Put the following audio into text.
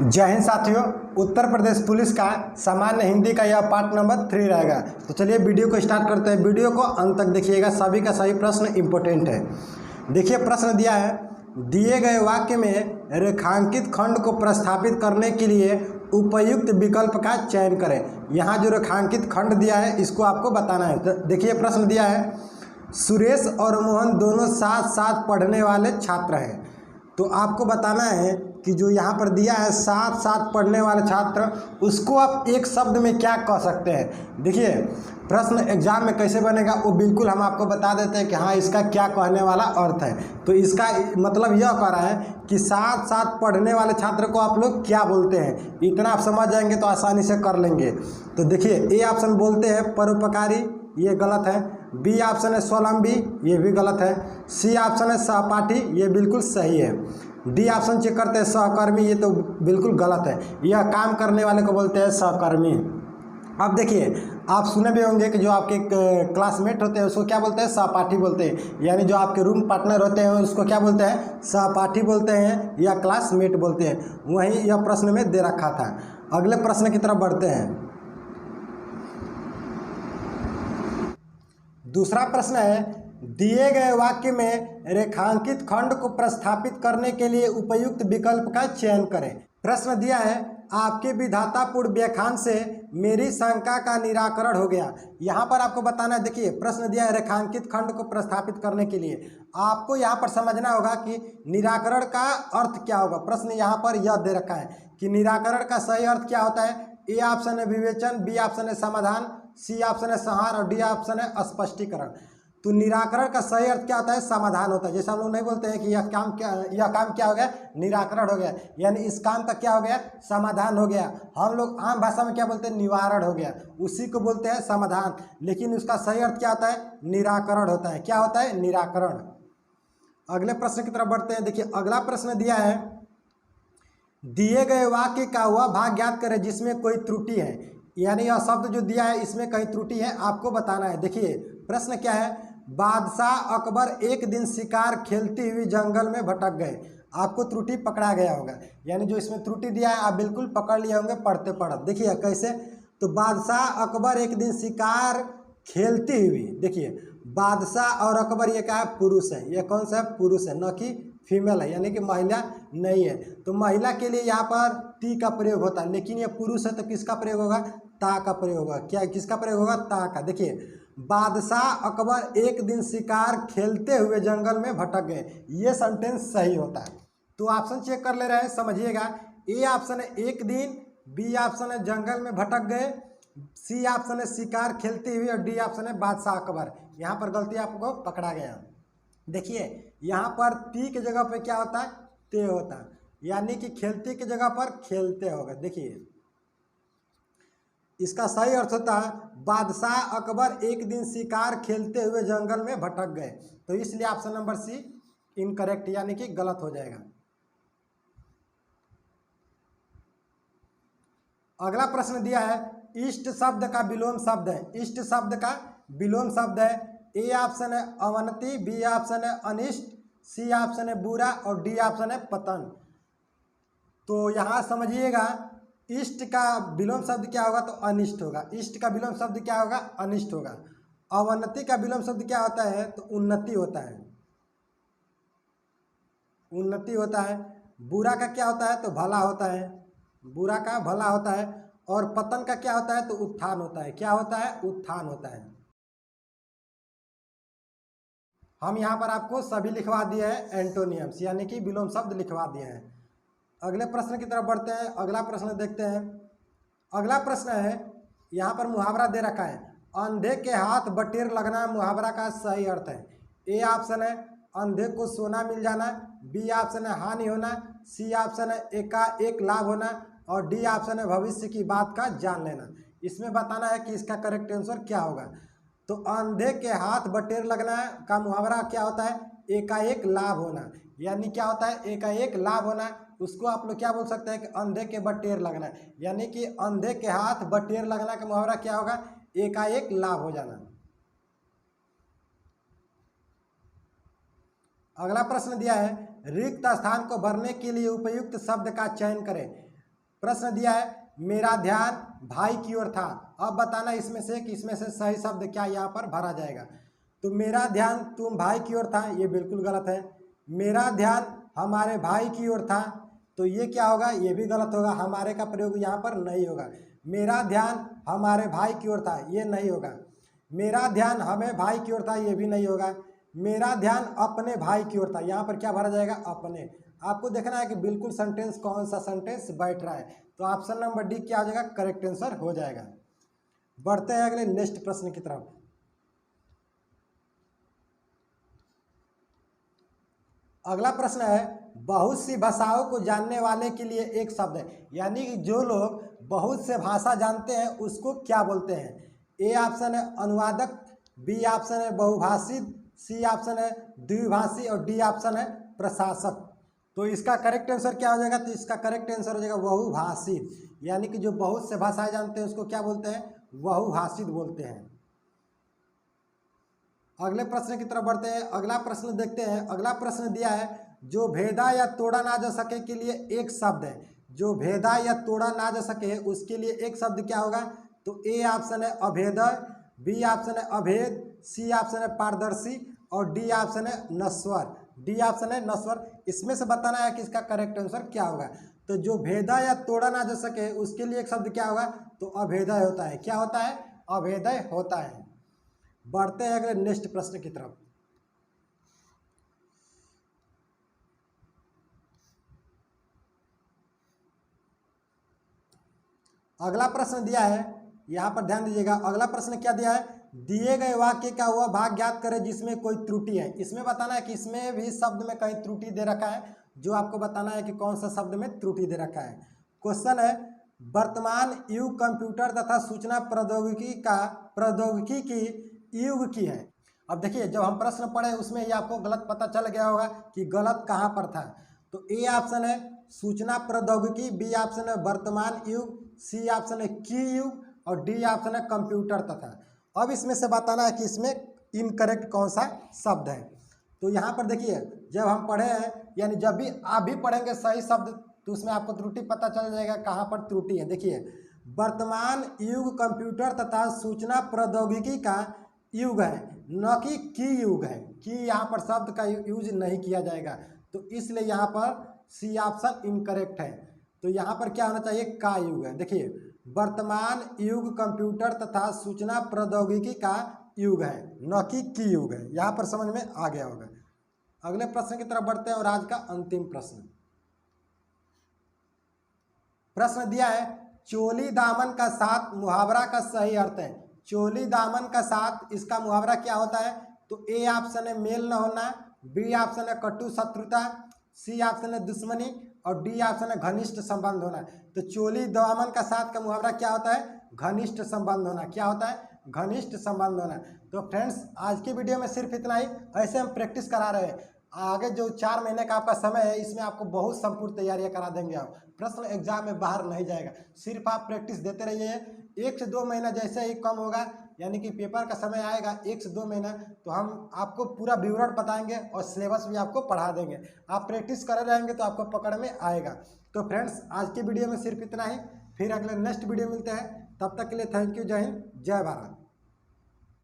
जय हिंद साथियों। उत्तर प्रदेश पुलिस का सामान्य हिंदी का यह पार्ट नंबर 3 रहेगा। तो चलिए वीडियो को स्टार्ट करते हैं। वीडियो को अंत तक देखिएगा, सभी का सभी प्रश्न इंपॉर्टेंट है। देखिए प्रश्न दिया है, दिए गए वाक्य में रेखांकित खंड को प्रस्थापित करने के लिए उपयुक्त विकल्प का चयन करें। यहाँ जो रेखांकित खंड दिया है इसको आपको बताना है। तो देखिए प्रश्न दिया है, सुरेश और मोहन दोनों साथ साथ पढ़ने वाले छात्र हैं। तो आपको बताना है कि जो यहाँ पर दिया है साथ साथ पढ़ने वाले छात्र, उसको आप एक शब्द में क्या कह सकते हैं। देखिए प्रश्न एग्जाम में कैसे बनेगा वो बिल्कुल हम आपको बता देते हैं कि हाँ इसका क्या कहने वाला अर्थ है। तो इसका मतलब यह कह रहा है कि साथ साथ पढ़ने वाले छात्र को आप लोग क्या बोलते हैं। इतना आप समझ जाएंगे तो आसानी से कर लेंगे। तो देखिए ए ऑप्शन बोलते हैं परोपकारी, ये गलत है। बी ऑप्शन है स्वावलंबी, ये भी गलत है। सी ऑप्शन है सहपाठी, ये बिल्कुल सही है। डी ऑप्शन चेक करते हैं सहकर्मी, ये तो बिल्कुल गलत है। यह काम करने वाले को बोलते हैं सहकर्मी। अब देखिए आप सुने भी होंगे कि जो आपके क्लासमेट होते हैं उसको क्या बोलते हैं, सहपाठी बोलते हैं। यानी जो आपके रूम पार्टनर होते हैं उसको क्या बोलते हैं, सहपाठी बोलते हैं या क्लासमेट बोलते हैं। वहीं यह प्रश्न में दे रखा था। अगले प्रश्न की तरफ बढ़ते हैं। दूसरा प्रश्न है, दिए गए वाक्य में रेखांकित खंड को प्रस्थापित करने के लिए उपयुक्त विकल्प का चयन करें। प्रश्न दिया है, आपके विधातापूर्ण व्याख्यान से मेरी शंका का निराकरण हो गया। यहाँ पर आपको बताना है, देखिए प्रश्न दिया है रेखांकित खंड को प्रस्थापित करने के लिए। आपको यहाँ पर समझना होगा कि निराकरण का अर्थ क्या होगा। प्रश्न यहाँ पर यह दे रखा है कि निराकरण का सही अर्थ क्या होता है। ए ऑप्शन है विवेचन, बी ऑप्शन है समाधान, सी ऑप्शन है संहार और डी ऑप्शन है स्पष्टीकरण। तो निराकरण का सही अर्थ क्या होता है, समाधान होता है। जैसे हम लोग नहीं बोलते हैं कि यह काम क्या हो गया, निराकरण हो गया, यानी इस काम का क्या हो गया, समाधान हो गया। हम लोग आम भाषा में क्या बोलते हैं, निवारण हो गया, उसी को बोलते हैं समाधान। लेकिन उसका सही अर्थ क्या होता है, निराकरण होता है। क्या होता है, निराकरण। अगले प्रश्न की तरफ बढ़ते हैं। देखिए अगला प्रश्न दिया है, दिए गए वाक्य का वह भाग ज्ञात करें जिसमें कोई त्रुटि है। यानी यह शब्द जो दिया है इसमें कहीं त्रुटि है, आपको बताना है। देखिए प्रश्न क्या है, बादशाह अकबर एक दिन शिकार खेलती हुई जंगल में भटक गए। आपको त्रुटि पकड़ा गया होगा, यानी जो इसमें त्रुटि दिया है आप बिल्कुल पकड़ लिए होंगे पढ़ते पढ़ते। देखिए कैसे, तो बादशाह अकबर एक दिन शिकार खेलती हुई, देखिए बादशाह और अकबर ये क्या है, पुरुष है। ये कौन सा है, पुरुष है, न कि फीमेल है, यानी कि महिला नहीं है। तो महिला के लिए यहाँ पर टी का प्रयोग होता है, लेकिन ये पुरुष है तो किसका प्रयोग होगा, ता का प्रयोग होगा। क्या किसका प्रयोग होगा, ता का। देखिए बादशाह अकबर एक दिन शिकार खेलते हुए जंगल में भटक गए, ये सेंटेंस सही होता है। तो ऑप्शन चेक कर ले रहे हैं, समझिएगा। ए ऑप्शन है एक दिन, बी ऑप्शन है जंगल में भटक गए, सी ऑप्शन है शिकार खेलती हुई और डी ऑप्शन है बादशाह अकबर। यहाँ पर गलती आपको पकड़ा गया। देखिए यहाँ पर ती की जगह पे क्या होता है, ते होता है, यानी कि खेलती की जगह पर खेलते होगा। देखिए इसका सही अर्थ होता है, बादशाह अकबर एक दिन शिकार खेलते हुए जंगल में भटक गए। तो इसलिए ऑप्शन नंबर सी इनकरेक्ट, यानी कि गलत हो जाएगा। अगला प्रश्न दिया है, इष्ट शब्द का विलोम शब्द है। इष्ट शब्द का विलोम शब्द है। ए ऑप्शन है अवनति, बी ऑप्शन है अनिष्ट, सी ऑप्शन है बुरा और डी ऑप्शन है पतन। तो यहाँ समझिएगा, इष्ट का विलोम शब्द क्या होगा, तो अनिष्ट होगा। इष्ट का विलोम शब्द क्या होगा, अनिष्ट होगा। अवनति का विलोम शब्द क्या होता है, तो उन्नति होता है, उन्नति होता है। बुरा का क्या होता है, तो भला होता है, बुरा का भला होता है। और पतन का क्या होता है, तो उत्थान होता है। क्या होता है, उत्थान होता है। हम यहाँ पर आपको सभी लिखवा दिए हैं एंटोनियम्स, यानी कि विलोम शब्द लिखवा दिए हैं। अगले प्रश्न की तरफ बढ़ते हैं। अगला प्रश्न देखते हैं। अगला प्रश्न है, यहाँ पर मुहावरा दे रखा है, अंधे के हाथ बटेर लगना मुहावरा का सही अर्थ है। ए ऑप्शन है अंधे को सोना मिल जाना, बी ऑप्शन है हानि होना, सी ऑप्शन है एकाएक लाभ होना और डी ऑप्शन है भविष्य की बात का जान लेना। इसमें बताना है कि इसका करेक्ट आंसर क्या होगा। तो अंधे के हाथ बटेर लगना का मुहावरा क्या होता है, एकाएक लाभ होना। यानी क्या होता है, एकाएक लाभ होना। उसको आप लोग क्या बोल सकते हैं कि अंधे के बटेर लगना, यानी कि अंधे के हाथ बटेर लगना का मुहावरा क्या होगा, एकाएक लाभ हो जाना। अगला प्रश्न दिया है, रिक्त स्थान को भरने के लिए उपयुक्त शब्द का चयन करें। प्रश्न दिया है मेरा ध्यान भाई की ओर था। अब बताना इसमें से कि इसमें से सही शब्द क्या यहाँ पर भरा जाएगा। तो मेरा ध्यान तुम भाई की ओर था, ये बिल्कुल गलत है। मेरा ध्यान हमारे भाई की ओर था, तो ये क्या होगा, ये भी गलत होगा। हमारे का प्रयोग यहाँ पर नहीं होगा। मेरा ध्यान हमारे भाई की ओर था, ये नहीं होगा। मेरा ध्यान हमें भाई की ओर था, ये भी नहीं होगा। मेरा ध्यान अपने भाई की ओर था, यहाँ पर क्या भरा जाएगा, अपने। आपको देखना है कि बिल्कुल सेंटेंस कौन सा सेंटेंस बैठ रहा है। तो ऑप्शन नंबर डी क्या हो जाएगा, करेक्ट आंसर हो जाएगा। बढ़ते हैं अगले नेक्स्ट प्रश्न की तरफ। अगला प्रश्न है बहुत सी भाषाओं को जानने वाले के लिए एक शब्द है, यानी कि जो लोग बहुत से भाषा जानते हैं उसको क्या बोलते हैं। ए ऑप्शन है अनुवादक, बी ऑप्शन है बहुभाषित, सी ऑप्शन है द्विभाषी और डी ऑप्शन है प्रशासक। तो इसका करेक्ट आंसर क्या हो जाएगा, तो इसका करेक्ट आंसर हो जाएगा बहुभाषित, यानी कि जो बहुत से भाषाएं जानते हैं उसको क्या बोलते हैं, बहुभाषित बोलते हैं। अगले प्रश्न की तरफ बढ़ते हैं। अगला प्रश्न देखते हैं। अगला प्रश्न दिया है जो भेदा या तोड़ा ना जा सके के लिए एक शब्द है। जो भेदा या तोड़ा ना जा सके उसके लिए एक शब्द क्या होगा, तो ए ऑप्शन है अभेदय, बी ऑप्शन है अभेद, सी ऑप्शन है पारदर्शी और डी ऑप्शन है नश्वर। डी ऑप्शन है नश्वर। इसमें से बताना है कि इसका करेक्ट आंसर क्या होगा। तो जो भेदा या तोड़ा ना जा सके उसके लिए एक शब्द क्या होगा, तो अभेदय होता है। क्या होता है, अभेदय होता है। बढ़ते हैं अगले नेक्स्ट प्रश्न की तरफ। अगला प्रश्न दिया है, यहाँ पर ध्यान दीजिएगा। अगला प्रश्न क्या दिया है, दिए गए वाक्य का वह भाग ज्ञात करें जिसमें कोई त्रुटि है। इसमें बताना है कि इसमें भी शब्द में कहीं त्रुटि दे रखा है, जो आपको बताना है कि कौन सा शब्द में त्रुटि दे रखा है। क्वेश्चन है वर्तमान युग कंप्यूटर तथा सूचना प्रौद्योगिकी की युग की है। अब देखिए जब हम प्रश्न पढ़े उसमें ये आपको गलत पता चल गया होगा कि गलत कहाँ पर था। तो ए ऑप्शन है सूचना प्रौद्योगिकी, बी ऑप्शन है वर्तमान युग, सी ऑप्शन है की युग और डी ऑप्शन है कंप्यूटर तथा। अब इसमें से बताना है कि इसमें इनकरेक्ट कौन सा शब्द है। तो यहाँ पर देखिए जब हम पढ़े हैं, यानी जब भी आप भी पढ़ेंगे सही शब्द तो उसमें आपको त्रुटि पता चल जाएगा कहाँ पर त्रुटि है। देखिए वर्तमान युग कंप्यूटर तथा सूचना प्रौद्योगिकी का युग है, न कि की युग है। की यहाँ पर शब्द का यूज नहीं किया जाएगा, तो इसलिए यहाँ पर सी ऑप्शन इनकरेक्ट है। तो यहाँ पर क्या होना चाहिए, का युग है। देखिए वर्तमान युग कंप्यूटर तथा सूचना प्रौद्योगिकी का युग है, न कि की युग है। यहाँ पर समझ में आ गया होगा। अगले प्रश्न की तरफ बढ़ते हैं और आज का अंतिम प्रश्न। प्रश्न दिया है चोली दामन का साथ मुहावरा का सही अर्थ है। चोली दामन का साथ इसका मुहावरा क्या होता है, तो ए ऑप्शन है मेल न होना, बी ऑप्शन है कटु शत्रुता, सी ऑप्शन है दुश्मनी और डी ऑप्शन है घनिष्ठ संबंध होना। तो चोली दामन का साथ का मुहावरा क्या होता है, घनिष्ठ संबंध होना। क्या होता है, घनिष्ठ संबंध होना। तो फ्रेंड्स आज की वीडियो में सिर्फ इतना ही। ऐसे हम प्रैक्टिस करा रहे हैं। आगे जो 4 महीने का आपका समय है इसमें आपको बहुत संपूर्ण तैयारियां करा देंगे। आप प्रश्न एग्जाम में बाहर नहीं जाएगा, सिर्फ आप प्रैक्टिस देते रहिए। 1 से 2 महीना जैसे ही कम होगा, यानी कि पेपर का समय आएगा 1 से 2 महीना, तो हम आपको पूरा विवरण बताएंगे और सिलेबस भी आपको पढ़ा देंगे। आप प्रैक्टिस करे रहेंगे तो आपको पकड़ में आएगा। तो फ्रेंड्स आज की वीडियो में सिर्फ इतना ही। फिर अगले नेक्स्ट वीडियो मिलते हैं, तब तक के लिए थैंक यू। जय हिंद, जय भारत।